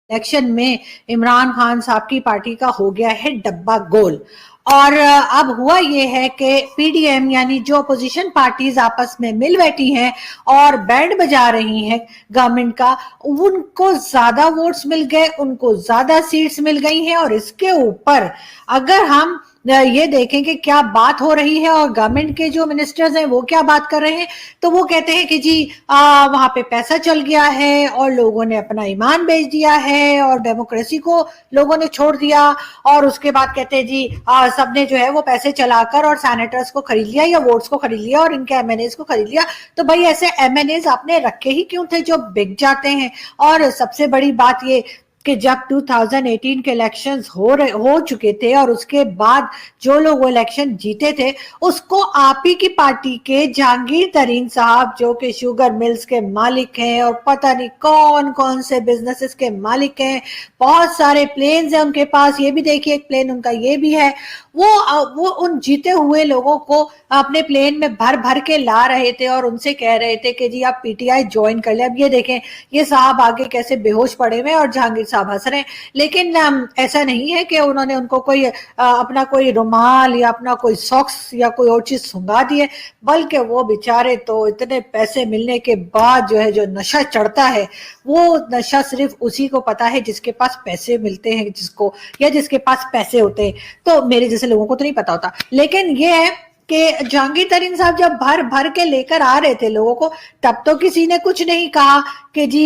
Election में इमरान खान साहब की पार्टी का हो गया है डब्बा गोल। और अब हुआ ये है कि पीडीएम यानी जो अपोजिशन पार्टीज आपस में मिल बैठी हैं और बैंड बजा रही हैं गवर्नमेंट का, उनको ज्यादा वोट्स मिल गए, उनको ज्यादा सीट्स मिल गई हैं। और इसके ऊपर अगर हम ये देखें कि क्या बात हो रही है और गवर्नमेंट के जो मिनिस्टर्स हैं वो क्या बात कर रहे हैं, तो वो कहते हैं कि जी वहां पे पैसा चल गया है और लोगों ने अपना ईमान बेच दिया है और डेमोक्रेसी को लोगों ने छोड़ दिया। और उसके बाद कहते हैं जी सबने जो है वो पैसे चलाकर और सैनेटर्स को खरीद लिया या वोट्स को खरीद लिया और इनके एमएनएस को खरीद लिया। तो भाई ऐसे एमएनएस आपने रखे ही क्यों थे जो बिक जाते हैं। और सबसे बड़ी बात ये कि जब 2018 के इलेक्शंस हो चुके थे और उसके बाद जो लोग वो इलेक्शन जीते थे उसको आप ही की पार्टी के जहांगीर तरीन साहब जो कि शुगर मिल्स के मालिक हैं और पता नहीं कौन कौन से बिजनेसेस के मालिक हैं, बहुत सारे प्लेन्स हैं उनके पास, ये भी देखिए एक प्लेन उनका ये भी है, वो उन जीते हुए लोगों को अपने प्लेन में भर भर के ला रहे थे और उनसे कह रहे थे कि जी आप पीटीआई ज्वाइन कर ले। अब ये देखें ये साहब आगे कैसे बेहोश पड़े हुए और जहांगीर साहब हंस रहे हैं। लेकिन ऐसा नहीं है कि उन्होंने उनको कोई अपना कोई रुमाल या अपना कोई सॉक्स या कोई और चीज सुंगा दी है, बल्कि वो बेचारे तो इतने पैसे मिलने के बाद जो है जो नशा चढ़ता है वो नशा सिर्फ उसी को पता है जिसके पास पैसे मिलते हैं, जिसको या जिसके पास पैसे होते हैं। तो मेरे जैसे लोगों को तो नहीं पता होता। लेकिन ये है कि जहांगीर तरीन साहब जब भर भर के लेकर आ रहे थे लोगों को, तब तो किसी ने कुछ नहीं कहा कि जी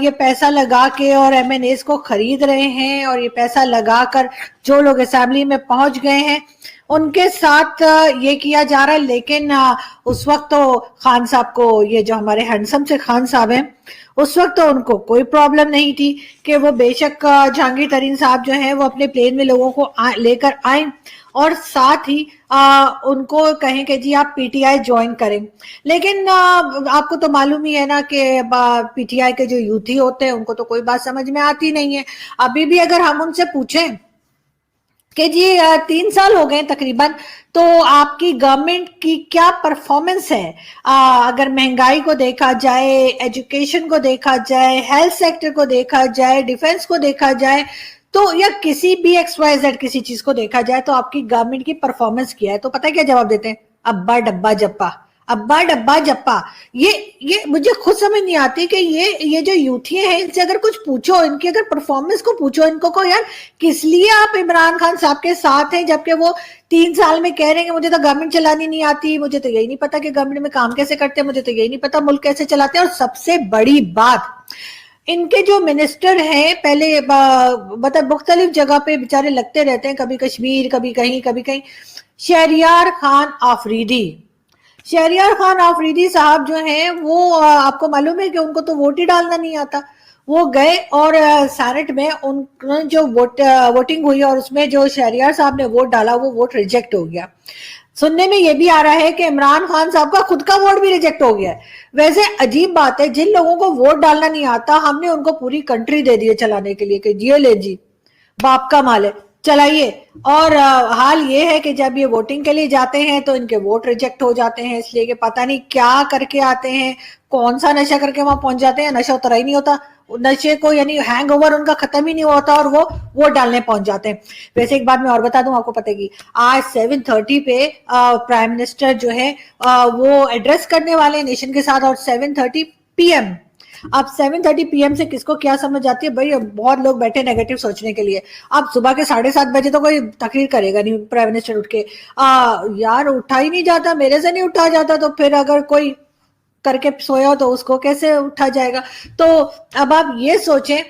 ये पैसा लगा के और एमएनएस को खरीद रहे हैं और ये पैसा लगाकर जो लोग असेंबली में पहुंच गए हैं उनके साथ ये किया जा रहा है। लेकिन उस वक्त तो खान साहब को, ये जो हमारे हैंडसम से खान साहब हैं, उस वक्त तो उनको कोई प्रॉब्लम नहीं थी कि वो बेशक जहांगीर तरीन साहब जो है वो अपने प्लेन में लोगों को लेकर आए और साथ ही उनको कहें कि जी आप पीटीआई ज्वाइन करें। लेकिन आपको तो मालूम ही है ना कि पीटीआई के जो यूथी होते हैं उनको तो कोई बात समझ में आती नहीं है। अभी भी अगर हम उनसे पूछें कि जी 3 साल हो गए तकरीबन, तो आपकी गवर्नमेंट की क्या परफॉर्मेंस है, अगर महंगाई को देखा जाए, एजुकेशन को देखा जाए, हेल्थ सेक्टर को देखा जाए, डिफेंस को देखा जाए, तो या किसी भी XYZ किसी चीज को देखा जाए तो आपकी गवर्नमेंट की परफॉर्मेंस क्या है, तो पता है क्या जवाब देते हैं? अब्बा डब्बा जप्पा, अब्बा डब्बा जप्पा। ये मुझे खुद समझ नहीं आती कि ये जो यूथी हैं इनसे अगर कुछ पूछो, इनकी अगर परफॉर्मेंस को पूछो, इनको कहो यार किस लिए आप इमरान खान साहब के साथ हैं, जबकि वो 3 साल में कह रहे हैं कि मुझे तो गवर्नमेंट चलानी नहीं आती, मुझे तो यही नहीं पता कि गवर्नमेंट में काम कैसे करते हैं, मुझे तो यही नहीं पता मुल्क कैसे चलाते हैं। और सबसे बड़ी बात, इनके जो मिनिस्टर हैं पहले मतलब मुख्तलिफ जगह पे बेचारे लगते रहते हैं, कभी कश्मीर कभी कहीं। शहरियार खान आफरीदी साहब जो हैं वो आपको मालूम है कि उनको तो वोट ही डालना नहीं आता। वो गए और सेनेट में उन्होंने जो वोटिंग हुई और उसमें जो शहरियार साहब ने वोट डाला वो वोट रिजेक्ट हो गया। सुनने में ये भी आ रहा है कि इमरान खान साहब का खुद का वोट भी रिजेक्ट हो गया है। वैसे अजीब बात है, जिन लोगों को वोट डालना नहीं आता हमने उनको पूरी कंट्री दे दी है चलाने के लिए कि ये ले जी बाप का माल है चलाइए। और हाल ये है कि जब ये वोटिंग के लिए जाते हैं तो इनके वोट रिजेक्ट हो जाते हैं, इसलिए कि पता नहीं क्या करके आते हैं, कौन सा नशा करके वहां पहुंच जाते हैं, नशा उतरा ही नहीं होता, नशे को यानी हैंगओवर उनका खत्म ही नहीं होता और वो वोट डालने पहुंच जाते हैं। वैसे एक बात मैं और बता दूं आपको, पता की आज 7:30 पे प्राइम मिनिस्टर जो है वो एड्रेस करने वाले नेशन के साथ और 7:30 PM। अब 7:30 PM से किसको क्या समझ आती है भाई, बहुत लोग बैठे नेगेटिव सोचने के लिए। अब सुबह के 7:30 बजे तो कोई तकरीर करेगा नहीं प्राइम मिनिस्टर उठ के, यार उठा ही नहीं जाता, मेरे से नहीं उठा जाता, तो फिर अगर कोई करके सोया तो उसको कैसे उठा जाएगा। तो अब आप ये सोचें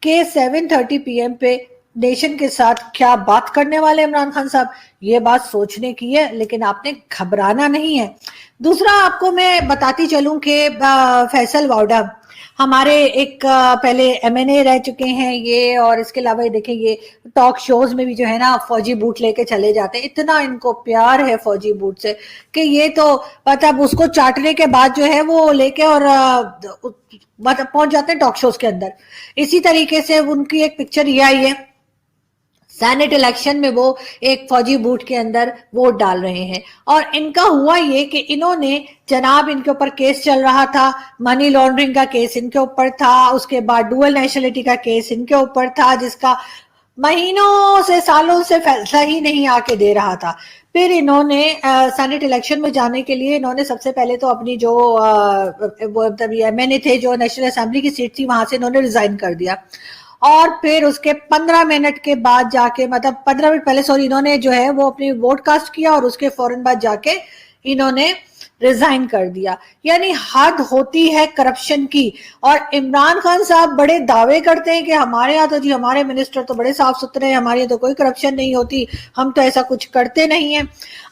कि 7:30 PM पे नेशन के साथ क्या बात करने वाले इमरान खान साहब, ये बात सोचने की है, लेकिन आपने घबराना नहीं है। दूसरा आपको मैं बताती चलूं कि फैसल वाउडा हमारे एक पहले MNA रह चुके हैं ये, और इसके अलावा देखें ये टॉक शोज में भी जो है ना फौजी बूट लेके चले जाते हैं, इतना इनको प्यार है फौजी बूट से कि ये तो मतलब उसको चाटने के बाद जो है वो लेके और पहुंच जाते हैं टॉक शोज के अंदर। इसी तरीके से उनकी एक पिक्चर ये आई है سینٹ الیکشن میں وہ ایک فوجی بوٹ کے اندر ووٹ ڈال رہے ہیں. اور ان کا ہوا یہ کہ انہوں نے جناب ان کے اوپر کیس چل رہا تھا, منی لانڈرنگ کا کیس ان کے اوپر تھا, اس کے بعد ڈوئل نیشنلٹی کا کیس ان کے اوپر تھا, جس کا مہینوں سے سالوں سے فیصلہ ہی نہیں آ کے دے رہا تھا. پھر انہوں نے سینٹ الیکشن میں جانے کے لیے انہوں نے سب سے پہلے تو اپنی جو ایم این اے تھے, جو نیشنل اسمبلی کی سیٹ تھی, وہاں سے انہوں نے ریزائن کر دیا. اور پھر اس کے 15 منٹ کے بعد جا کے, مطلب 15 منٹ پہلے انہوں نے جو ہے وہ اپنی ووٹ کاسٹ کیا, اور اس کے فوراً بعد جا کے انہوں نے ریزائن کر دیا. یعنی حد ہوتی ہے کرپشن کی. اور عمران خان صاحب بڑے دعوے کرتے ہیں کہ ہمارے یہاں تو جی ہمارے منسٹر تو بڑے صاف ستھرے ہیں, ہمارے یہاں تو کوئی کرپشن نہیں ہوتی, ہم تو ایسا کچھ کرتے نہیں ہیں.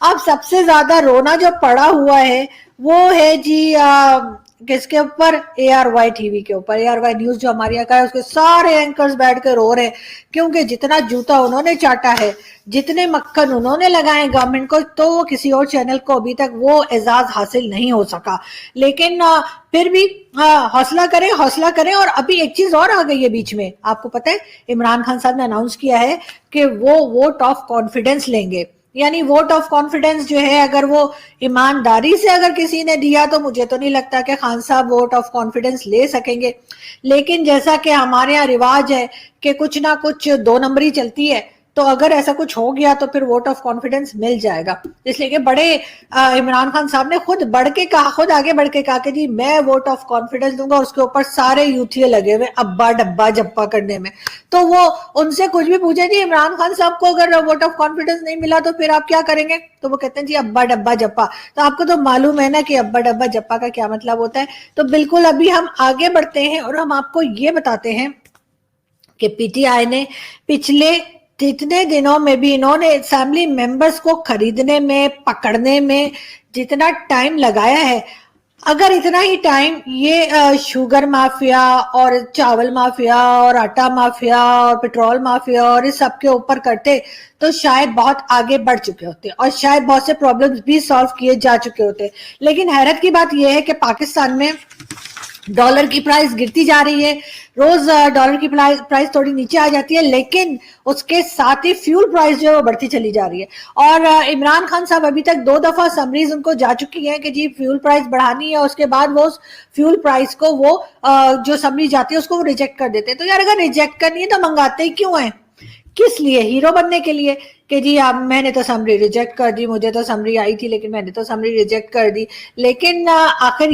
اب سب سے زیادہ رونا جو پڑا ہوا ہے وہ ہے جی کس کے اوپر, اے آر وائی ٹی وی کے اوپر. اے آر وائی نیوز جو ہمارے یہاں کا ہے, اس کے سارے اینکرز بیٹھ کے رو رہے ہیں, کیونکہ جتنا جوتا انہوں نے چاٹا ہے, جتنے مکھن انہوں نے لگائے گورنمنٹ کو, تو وہ کسی اور چینل کو ابھی تک وہ اعزاز حاصل نہیں ہو سکا. لیکن پھر بھی حوصلہ کریں. اور ابھی ایک چیز اور آ گئی ہے بیچ میں, آپ کو پتہ ہے عمران خان صاحب نے اناؤنس کیا ہے کہ وہ ووٹ آف کانفیڈنس لیں گے. یعنی ووٹ آف کانفیڈنس جو ہے, اگر وہ ایمانداری سے اگر کسی نے دیا تو مجھے تو نہیں لگتا کہ خان صاحب ووٹ آف کانفیڈنس لے سکیں گے. لیکن جیسا کہ ہمارے یہاں رواج ہے کہ کچھ نہ کچھ 2 نمبری چلتی ہے, تو اگر ایسا کچھ ہو گیا تو پھر ووٹ آف کانفیڈنس مل جائے گا. اس لیے کہ بڑے عمران خان صاحب نے خود آگے بڑھ کے کہا کہ جی میں ووٹ آف کانفیڈنس دوں گا, اور اس کے اوپر سارے یوتھیے لگے ہوئے ابا ڈبا جپا کرنے میں. تو وہ ان سے کچھ بھی پوچھے جی عمران خان صاحب کو اگر ووٹ آف کانفیڈنس نہیں ملا تو پھر آپ کیا کریں گے, تو وہ کہتے ہیں جی ابا ڈبا جپا. تو آپ کو تو معلوم ہے نا کہ ابا ڈبا جپا کا کیا مطلب ہوتا ہے. تو بالکل ابھی ہم آگے بڑھتے ہیں اور ہم آپ کو یہ بتاتے ہیں کہ پی ٹی آئی نے پچھلے جتنے دنوں میں بھی انہوں نے اسمبلی ممبرز کو خریدنے میں, پکڑنے میں جتنا ٹائم لگایا ہے, اگر اتنا ہی ٹائم یہ شوگر مافیا اور چاول مافیا اور آٹا مافیا اور پیٹرول مافیا اور اس سب کے اوپر کرتے تو شاید بہت آگے بڑھ چکے ہوتے, اور شاید بہت سے پرابلمز بھی سالو کیے جا چکے ہوتے. لیکن حیرت کی بات یہ ہے کہ پاکستان میں ڈالر کی پرائس گرتی جا رہی ہے, روز ڈالر کی پرائس تھوڑی نیچے آ جاتی ہے, لیکن اس کے ساتھ ہی فیول پرائس جو ہے وہ بڑھتی چلی جا رہی ہے. اور عمران خان صاحب ابھی تک 2 دفعہ سمریز ان کو جا چکی ہیں کہ جی فیول پرائس بڑھانی ہے, اس کے بعد وہ فیول پرائس کو وہ جو سمری جاتی ہے اس کو وہ ریجیکٹ کر دیتے ہیں. تو یار اگر ریجیکٹ کرنی ہے تو منگاتے ہی کیوں ہیں, کس لیے, ہیرو بننے کے لیے کہ جی میں نے تو سمری ریجیکٹ کر دی, مجھے تو سمری آئی تھی لیکن میں نے تو سمری ریجیکٹ کر دی. لیکن آخر